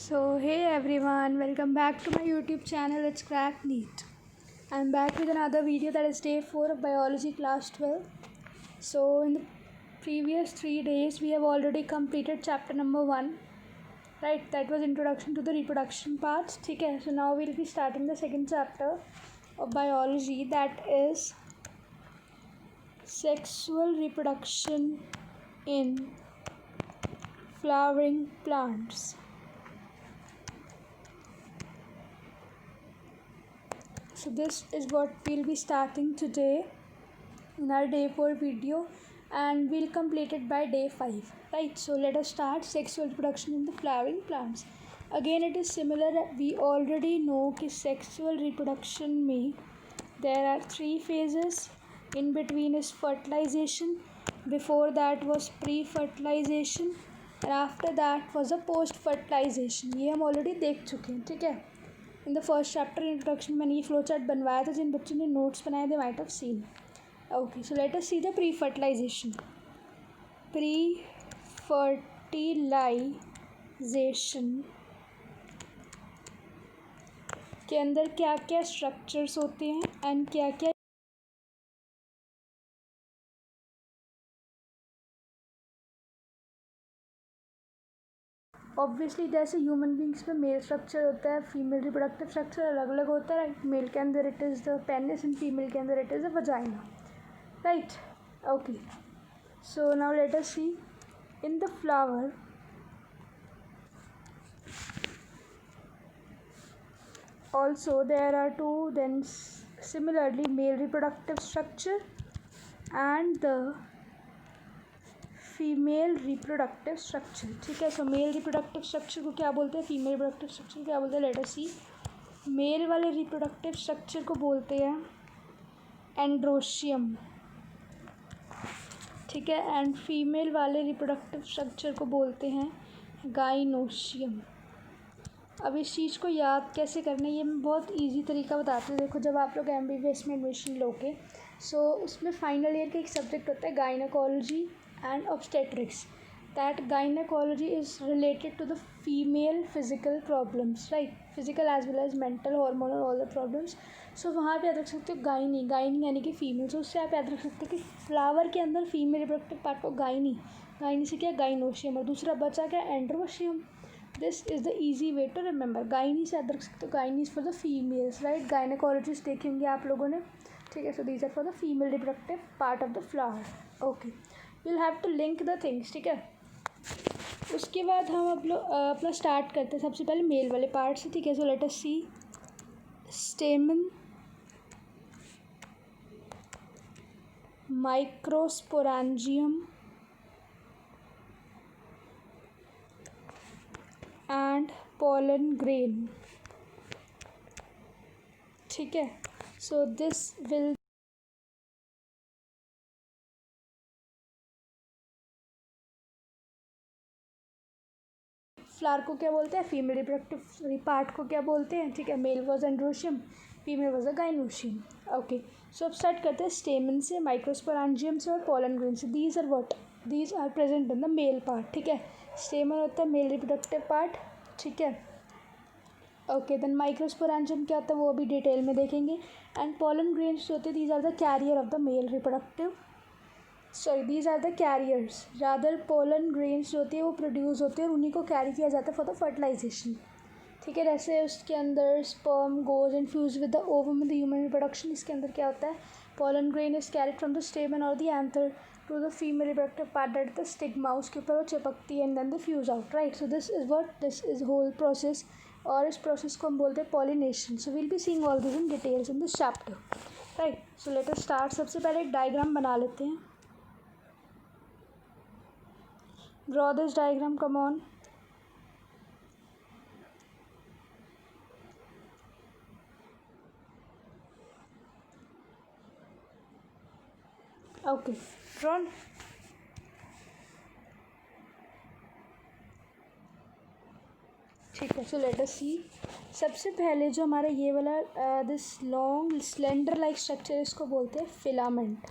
Hey everyone, welcome back to my YouTube channel. It's Crack Neat. I'm back with another video that is day 4 of biology class 12. So, in the previous 3 days, we have already completed chapter number 1. Right, that was introduction to the reproduction parts. Okay, so now we'll be starting the second chapter of biology, that is sexual reproduction in flowering plants. So this is what we'll be starting today in our day 4 video, and we'll complete it by day 5. Right, so let us start sexual reproduction in the flowering plants. Again, it is similar. We already know that sexual reproduction में there are 3 phases. In between is fertilization, before that was pre-fertilization, and after that was a post-fertilization. ये हम already देख चुके हैं, ठीक है. In the first chapter introduction मैंने ये फ्लो चार्ट बनवाया था, जिन बच्चों ने नोट्स बनाए they might have seen. Okay, so let us see the pre fertilization. Pre fertilization के अंदर क्या क्या स्ट्रक्चर्स होते हैं एंड क्या क्या ऑब्वियसली जैसे ह्यूमन बींग्स में मेल स्ट्रक्चर होता है, फीमेल रिप्रोडक्टिव स्ट्रक्चर अलग अलग होता है. राइट, मेल के अंदर it is the penis and female के अंदर it is the vagina. Right, okay. So now let us see in the flower also there are two, then similarly male reproductive structure and the female reproductive structure. ठीक है, सो male reproductive structure को क्या बोलते हैं, female reproductive structure को क्या बोलते हैं. लेट अस सी. मेल वाले रिप्रोडक्टिव स्ट्रक्चर को बोलते हैं एंड्रोशियम, ठीक है, एंड फीमेल वाले रिप्रोडक्टिव स्ट्रक्चर को बोलते हैं गाइनोशियम. अब इस चीज़ को याद कैसे करना है, ये मैं बहुत इजी तरीका बताती हूँ. देखो, जब आप लोग MBBS में एडमिशन लोगे, सो उसमें फाइनल ईयर का एक सब्जेक्ट होता है gynaecology and obstetrics. That gynecology is related to the female physical problems, right? Physical as well as mental, hormonal, all the problems. So वहाँ पे याद रख सकते हो गाइनी. गाइनी यानी कि फीमेल. तो उससे आप याद रख सकते हो कि फ्लावर के अंदर फीमेल रिप्रोडक्टिव पार्ट को गाइनी. गाइनी से क्या, गाइनोशियम, और दूसरा बचा क्या, androecium. This is the easy way to remember. Gyne से याद रख सकते हो, gyne is for the females. Right, gynaecologist देखे होंगे आप लोगों ने, ठीक है. So these are for the female reproductive part of the flower. Okay, will have to link the things, ठीक है. उसके बाद हम अपना स्टार्ट करते हैं सबसे पहले मेल वाले पार्ट से, ठीक है. So let us see stamen, microsporangium and pollen grain, ठीक है. सो दिस विल फ्लावर को क्या बोलते हैं, फीमेल रिप्रोडक्टिव पार्ट को क्या बोलते हैं, ठीक है. Male was androecium, female was a gynoecium. Okay, so अब स्टार्ट करते हैं स्टेमन से, माइक्रोस्पोरेंजियम से और पोलन ग्रेन से. These are what, these are present in the male part, ठीक है. स्टेमन होता है मेल रिप्रोडक्टिव पार्ट, ठीक है. ओके, देन माइक्रोस्पोरेंजियम क्या होता है वो अभी डिटेल में देखेंगे. एंड पोलन ग्रेन्स होते हैं, these are the carrier of the male reproductive, sorry these are the carriers. Rather pollen grains जो होती है वो प्रोड्यूस होते हैं और उन्हीं को कैरी किया जाता है फॉर द फर्टिलाइजेशन, ठीक है. जैसे उसके अंदर sperm goes and fuse with the ovum in the human reproduction. इसके अंदर क्या होता है, pollen grain is carried from the stamen और the anther to the female reproductive part that the stigma. उसके ऊपर वो चिपकती है and then the fuse out. Right, so this is what, this is whole process, और इस process को हम बोलते हैं pollination. So will be seeing all this in details in this chapter. Right, so let us start. सबसे पहले एक diagram बना लेते हैं. Draw this diagram, come on. Okay, drawn. ठीक है, सो लेट अस सी. सबसे पहले जो हमारा ये वाला this long slender like structure, इसको बोलते हैं filament.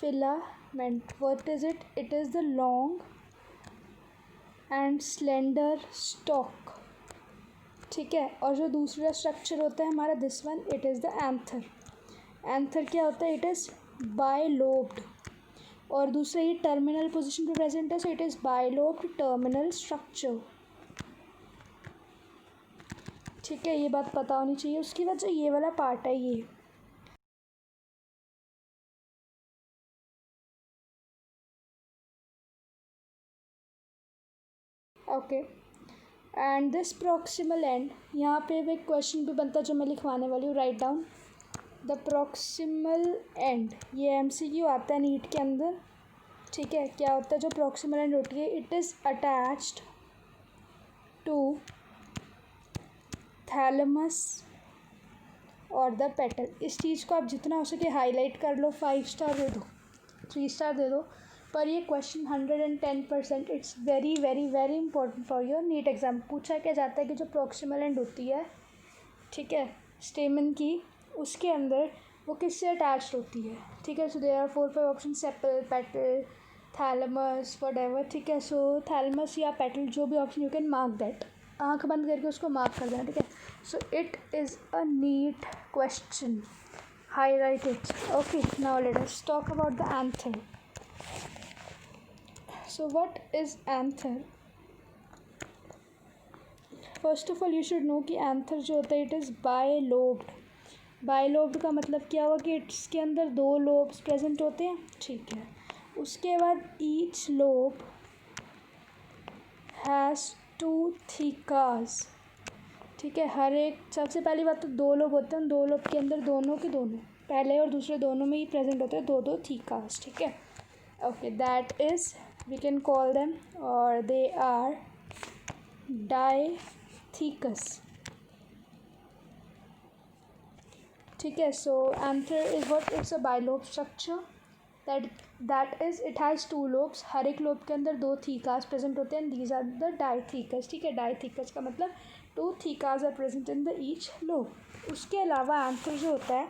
Filament, what is it, it is the long and slender stock, ठीक है। और जो दूसरा स्ट्रक्चर होता है हमारा this one, it is the anther. Anther क्या होता है? It is bilobed. और दूसरा ये टर्मिनल पोजीशन पे प्रेजेंट है, so it is bilobed terminal structure, ठीक है। ये बात पता होनी चाहिए। उसके बाद जो ये वाला पार्ट है ये okay. And this proximal and, यहाँ पे एक क्वेश्चन भी बनता है जो मैं लिखवाने वाली हूँ। Right down the proximal and, ये एमसीक्यू आता है नीट के अंदर, ठीक है। क्या होता है जो प्रॉक्सिमल एंड होती है? It is attached to thalamus और द पेटल। इस चीज़ को आप जितना हो सके हाईलाइट कर लो, 5 स्टार दे दो, 3 स्टार दे दो, पर ये question 110%, it's very very very important for your NEET exam. पूछा क्या जाता है कि जो प्रॉक्सिमल एंड होती है, ठीक है, स्टेमन की, उसके अंदर वो किससे अटैच्ड होती है, ठीक है। So there are 4-5 option, sepal, petal, thalamus, whatever, ठीक है। सो थैलेमस या पेटल, जो भी option, you can mark that, आंख बंद करके उसको मार्क कर देना, ठीक है। So it is a NEET question, highlight it. Okay, now let us talk about the anther. So what is anther? First of all you should know कि anther जो होता है it is bilobed. Bilobed का मतलब क्या हुआ कि इसके अंदर 2 lobes present होते हैं, ठीक है। उसके बाद each lobe has 2 thecas, ठीक है। हर एक, सबसे पहली बात तो 2 लोब होते हैं, 2 लोब के अंदर दोनों के दोनों, पहले और दूसरे दोनों में ही प्रेजेंट होते हैं 2-2 थीकास, ठीक है। Okay, that is we can call them और दे आर डाइथीकस, ठीक है। So anther is what? It's a bilobe structure that is it has 2 lobes, हर एक लोब के अंदर 2 थीकास प्रेजेंट होते हैं, दीज आर द डाइथीकस, ठीक है। डाइथीकस का मतलब 2 thecas are present in the each lobe. उसके अलावा एंथर जो होता है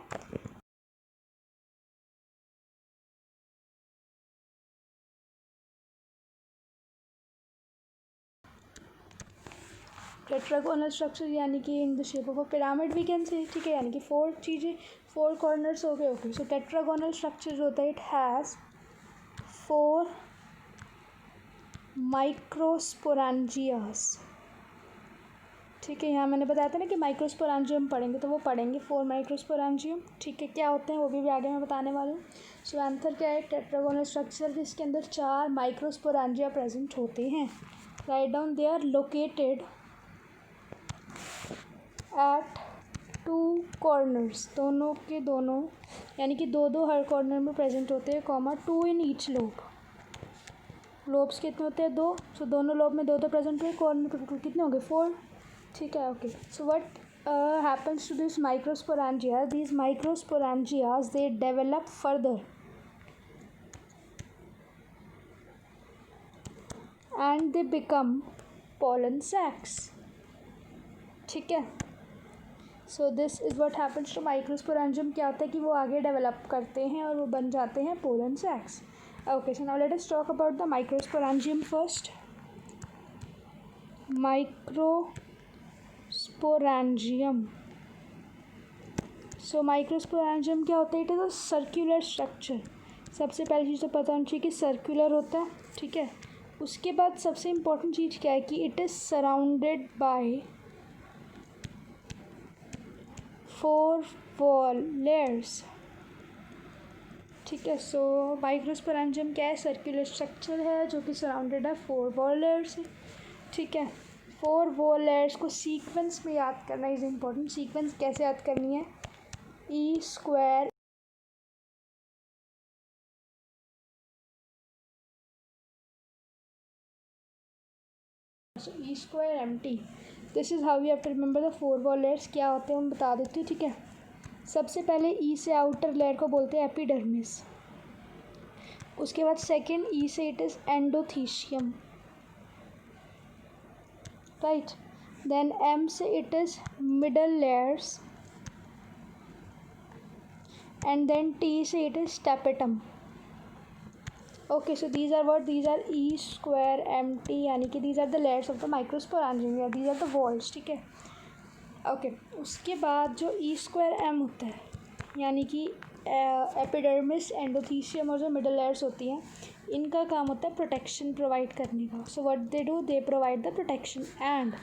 टेट्रागोनल स्ट्रक्चर, यानी कि in the shape of a pyramid we can say, ठीक है, यानी कि 4 चीज़ें, 4 कॉर्नर्स हो गए। ओके, सो टेट्रागोनल स्ट्रक्चर जो होता है इट हैज़ 4 माइक्रोस्पोरेंजियास, ठीक है। यहाँ मैंने बताया था ना कि माइक्रोस्पोरेंजियम पढ़ेंगे, तो वो पढ़ेंगे 4 माइक्रोस्पोरेंजियम, ठीक है। क्या होते हैं वो भी आगे मैं बताने वाली हूँ। सो एंथर क्या है? टेट्रागोनल स्ट्रक्चर जिसके अंदर 4 माइक्रोस्पोरेंजिया प्रेजेंट होते हैं। Right down, they are located at 2 corners, दोनों के दोनों, यानी कि 2-2 हर कॉर्नर में प्रेजेंट होते हैं, comma 2 in each lobe. Lobes कितने होते हैं? 2, सो दोनों लोब में 2-2 प्रेजेंट हुए, कॉर्नर पे टोटल कितने हो गए? 4, ठीक है। Okay, so what happens to these microsporangia? These microsporangias they develop further and they become pollen sacs, ठीक है। So this is what happens to microsporangium. क्या होता है कि वो आगे डेवलप करते हैं और वो बन जाते हैं pollen sacs. Okay, so now let us talk about the microsporangium first. Microsporangium, so microsporangium क्या होता है? It is a circular structure. सबसे पहली चीज़ तो पता होनी चाहिए कि सर्कुलर होता है, ठीक है। उसके बाद सबसे इम्पॉर्टेंट चीज़ क्या है कि it is surrounded by 4 wall layers, ठीक है। सो माइक्रोस्पोरेंजियम क्या है? सर्कुलर स्ट्रक्चर है जो कि सराउंडेड है 4 वॉल लेयर्स से, ठीक है। 4 वॉल लेयर्स को सीक्वेंस में याद करना इज़ इम्पॉर्टेंट। सीक्वेंस कैसे याद करनी है? E square E square M T, this is how you have to remember the 4 wall layers. क्या होते हैं हम बता देते हैं, ठीक है। सबसे पहले ई से आउटर लेयर को बोलते हैं एपिडर्मिस। उसके बाद सेकेंड ई से it is endothecium, right. Then M से it is middle layers and then T से it is tapetum, Okay, so these are what? These are E square MT, यानी कि these are the layers of the microsporangium, या these are the walls. ठीक है. Okay उसके बाद जो ई square M होता है, यानी कि एपिडर्मिस, एंडोथीशियम और जो मिडल लेयर्स होती हैं, इनका काम होता है प्रोटेक्शन प्रोवाइड करने का. So what they do, they provide the protection and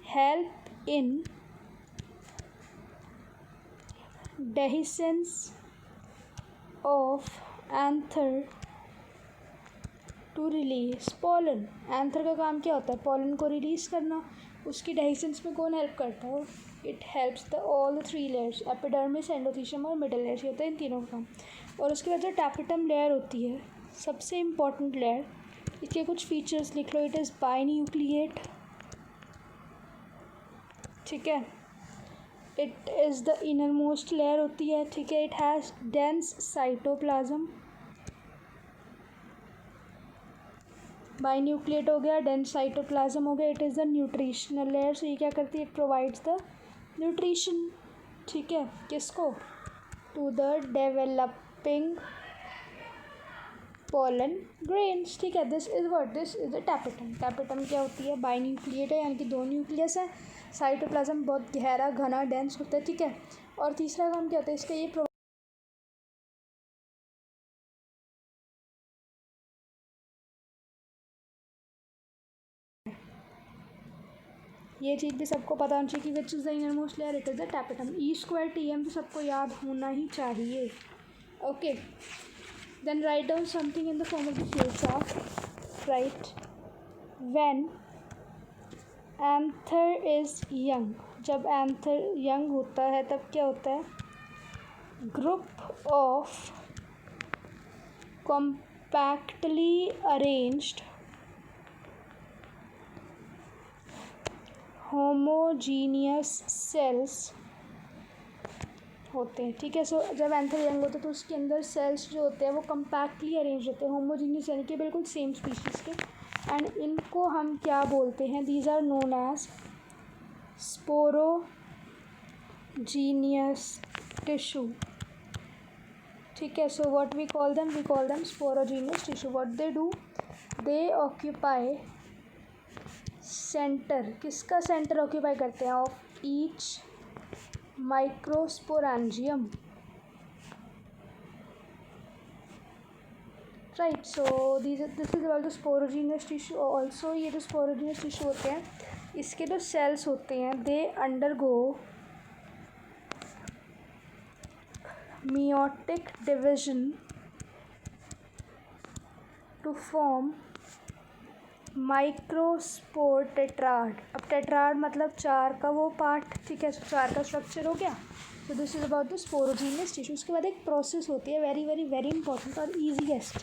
help in dehiscence of anther to release pollen. Anther का काम क्या होता है? पॉलन को रिलीज़ करना. उसकी डेहिसेंस में कौन हेल्प करता है? It helps the all the three layers, epidermis, endothecium और मिडल लेयर्स. ये होता है इन तीनों का काम. और उसके बाद जो टैपेटम लेयर होती है, सबसे इम्पॉर्टेंट लेयर, इसके कुछ फीचर्स लिख लो. It is binucleate. ठीक है. It is the inner most layer होती है. ठीक है. It has dense cytoplasm. Binucleate हो गया, डेंस साइटोप्लाज्म हो गया. It is the nutritional layer. So ये क्या करती है? It provides the nutrition. ठीक है. किसको? To the developing pollen grains. ठीक है. This is what? This is the tapetum. Tapetum क्या होती है? बाइन्यूक्लिएट है, यानी कि दो न्यूक्लियस है. साइटोप्लाज्म बहुत गहरा, घना, डेंस होता है. ठीक है. और तीसरा काम क्या होता है इसका? ये चीज़ भी सबको पता होनी चाहिए कि which is the inner most layer. It is the tapetum. E square T M तो सबको याद होना ही चाहिए. Okay. Then right down something in the form of the flow chart. Right. When anther is young. जब anther young होता है तब क्या होता है? Group of compactly arranged homogeneous cells होते हैं. ठीक है. सो जब एंथर यंग होता है तो उसके अंदर सेल्स जो होते हैं वो कम्पैक्टली अरेंज होते हैं, होमोजीनियस यानी कि बिल्कुल सेम स्पीशीज़ के. एंड इनको हम क्या बोलते हैं? These are known as sporogenous tissue. ठीक है. So what we call them? We call them sporogenous tissue. What they do? They occupy centre. किसका सेंटर ऑक्यूपाई करते हैं? Of each microsporangium. Right. So this is about the sporogenous tissue. Also ये जो sporogenous tissue होते हैं, इसके जो sales होते हैं, they undergo meiotic division to form microspore tetrad. अब टेट्राड मतलब चार का वो पार्ट. ठीक है. चार का स्ट्रक्चर हो गया. तो this is about the sporogenous tissue. उसके बाद एक प्रोसेस होती है वेरी वेरी वेरी इंपॉर्टेंट और easiest,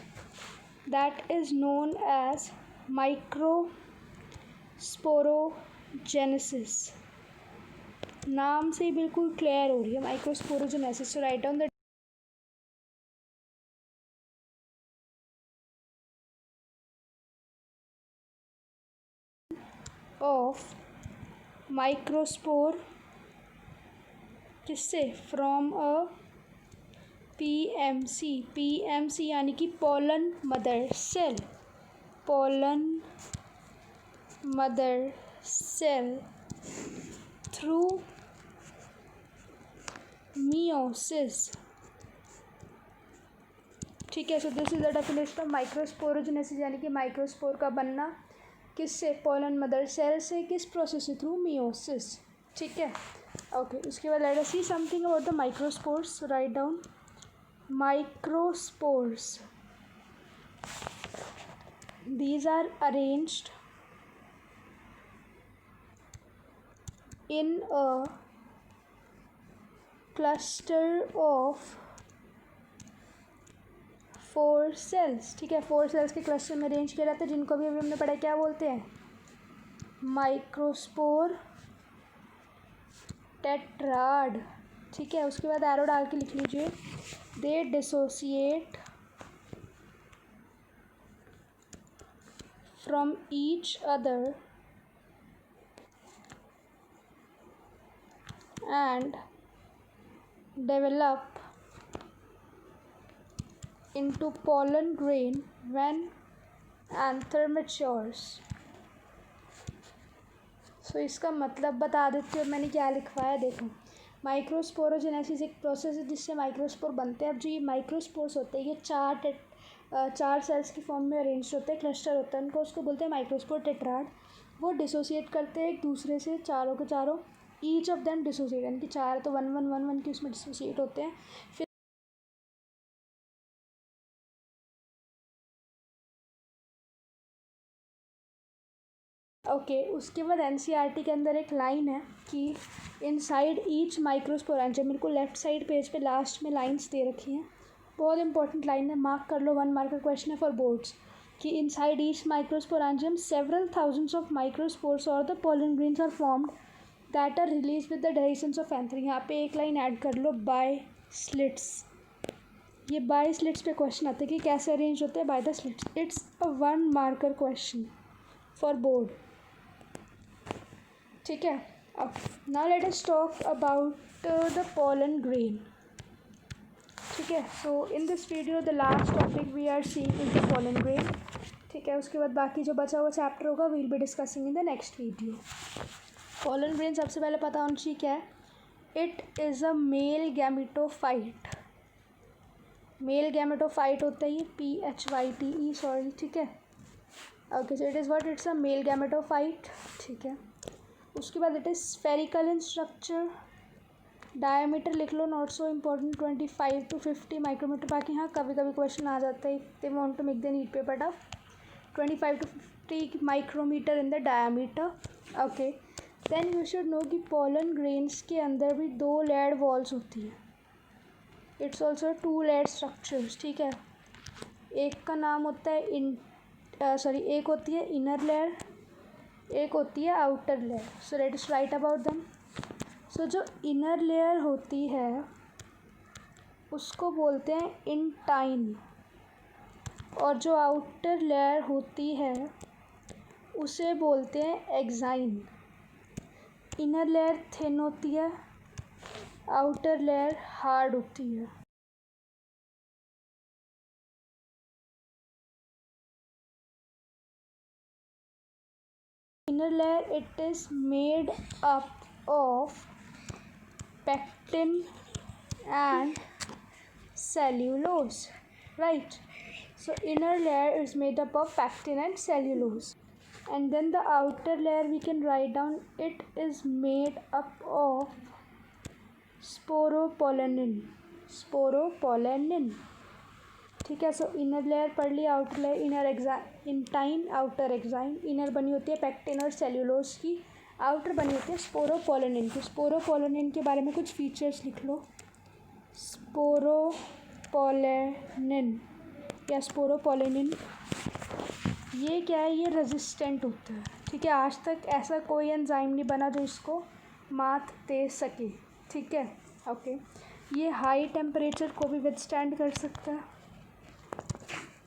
that is known as microsporogenesis. नाम से ही बिल्कुल क्लियर हो रही है, microsporogenesis. So write down the of microspore. किससे? From a PMC. PMC यानी कि pollen mother cell. Pollen mother cell through meiosis. ठीक है. So this is the definition of microsporogenesis, यानी कि माइक्रोस्पोर का बनना. किससे? पोलन मदर सेल से. किस प्रोसेस से? Through meiosis. ठीक है. ओके. उसके बाद late us see something about the microspores. Write down microspores. These are arranged in a cluster of 4 cells. ठीक है. 4 cells के क्लस्टर में अरेंज किया जाता है, जिनको भी अभी हमने पढ़ा. क्या बोलते हैं? Microspore tetrad. ठीक है. उसके बाद एरो डाल के लिख लीजिए. They dissociate from each other and develop into pollen grain when anther matures. सो इसका मतलब बता देती हूँ मैंने क्या लिखवाया। देखो, माइक्रोस्पोरोजेनेसिस एक प्रोसेस है जिससे माइक्रोस्पोर बनते हैं। अब जो ये माइक्रोस्पोर्स होते हैं ये चार सेल्स की फॉर्म में अरेंज होते हैं, क्लस्टर होता है उनको, उसको बोलते हैं माइक्रोस्पोर टेट्राड। वो डिसोसिएट करते हैं एक दूसरे से, चारों के चारों, ईच ऑफ देम डिसोसिएट, यानी कि चार तो वन वन वन वन के उसमें डिसोसिएट होते हैं। फिर ओके उसके बाद एनसीईआरटी के अंदर एक लाइन है कि इनसाइड ईच माइक्रोस्पोरेंजियम, मेरे को लेफ्ट साइड पेज पे लास्ट में लाइंस दे रखी हैं, बहुत इंपॉर्टेंट लाइन है, मार्क कर लो, 1 मार्क का क्वेश्चन है फॉर बोर्ड्स, कि inside each microsporangium several thousands of microspores और the pollen grains are formed that are release with the directions of anther. यहाँ पे एक लाइन ऐड कर लो, बाय स्लिट्स। ये बाय स्लिट्स पे क्वेश्चन आते हैं कि कैसे अरेंज होते हैं, by the slits. It's a 1 marker question for board, ठीक है। अब now let us talk about the pollen grain, ठीक है। So in this video the last topic we are seeing is the pollen grain, ठीक है। उसके बाद बाकी जो बचा हुआ चैप्टर होगा will be discussing in the next video. Pollen grain सबसे पहले पता होना चाहिए क्या है। It is a male gametophyte. Male gametophyte होता है ये, PHYTE, सॉरी, ठीक है। Okay, so it is what, it's a male gametophyte, ठीक है। उसके बाद it is spherical in structure, diameter लिख लो, not so important, 25 to 50 micrometre. बाकी हाँ कभी कभी क्वेश्चन आ जाता है, दे want to make the NEET paper tough, 25 to 50 micrometre in the diameter, okay. Then you should know कि पोलन ग्रेन्स के अंदर भी 2 लेयर्ड वॉल्स होती है, इट्स ऑल्सो 2 लेयर्ड स्ट्रक्चर्स, ठीक है। एक का नाम होता है एक होती है इनर लेयर, एक होती है outer layer. So let us write about them. So जो इनर लेयर होती है उसको बोलते हैं इंटाइन, और जो आउटर लेयर होती है उसे बोलते हैं एक्साइन। इनर लेयर थिन होती है, आउटर लेयर हार्ड होती है। Inner layer, it is made up of pectin and cellulose, right? So inner layer is made up of pectin and cellulose, and then the outer layer we can write down, it is made up of sporopollenin, ठीक है। सो inner layer पढ़ लिया, outer layer, inner intine, outer exine. Inner बनी होती है pectin और cellulose की, outer बनी होती है स्पोरोपोलेनिन की। स्पोरोपोलेनिन के बारे में कुछ फीचर्स लिख लो। स्पोरोपोलेनिन या स्पोरोपोलेनिन ये क्या है, ये रेजिस्टेंट होता है, ठीक है। आज तक ऐसा कोई एंजाइम नहीं बना जो इसको मात दे सके, ठीक है, ओके। ये हाई टेम्परेचर को भी विथस्टैंड कर सकता है,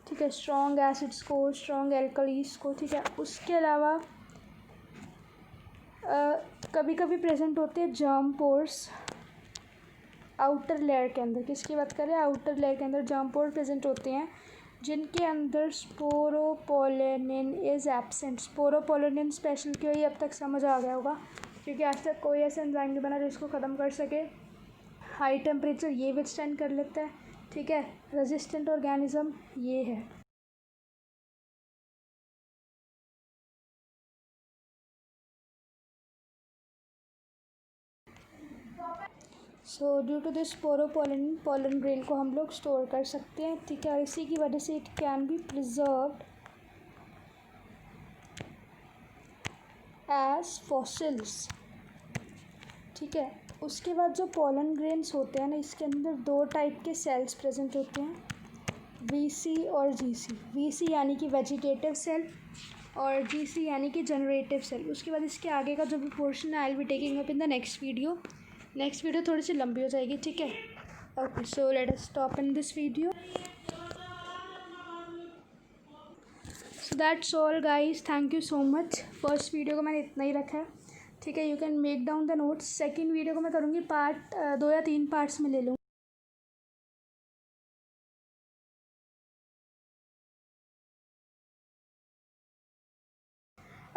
ठीक है, स्ट्रॉन्ग एसिड्स को, स्ट्रॉन्ग एल्कलीस को, ठीक है। उसके अलावा कभी कभी प्रेजेंट होते हैं जर्म पोर्स आउटर लेयर के अंदर। किसकी बात करें, आउटर लेयर के अंदर जर्म पोर प्रेजेंट होते हैं जिनके अंदर sporopollenin is absent. Sporopollenin special क्यों, ये अब तक समझ आ गया होगा, क्योंकि आज तक कोई ऐसा एंजाइम नहीं बना जो इसको ख़त्म कर सके। हाई टेम्परेचर ये विथस्टैंड कर लेता है, ठीक है। रेजिस्टेंट ऑर्गेनिज्म ये है। So due to this sporopollenin pollen grain को हम लोग स्टोर कर सकते हैं, ठीक है। और इसी की वजह से it can be preserved as fossils, ठीक है। उसके बाद जो पोलन ग्रेन्स होते हैं ना, इसके अंदर 2 टाइप के सेल्स प्रेजेंट होते हैं, VC और GC। VC यानी कि वेजिटेटिव सेल और GC यानी कि जनरेटिव सेल। उसके बाद इसके आगे का जो भी पोर्शन है I will be taking up in the next video. Next video थोड़ी सी लंबी हो जाएगी, ठीक है। Okay, so let us stop in this video. So that's all guys, thank you so much. First video को मैंने इतना ही रखा है, ठीक है। You can make down the notes. Second video को मैं करूँगी पार्ट 2 या 3 पार्ट्स में ले लूँगी।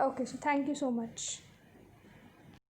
Okay sir, thank you so much.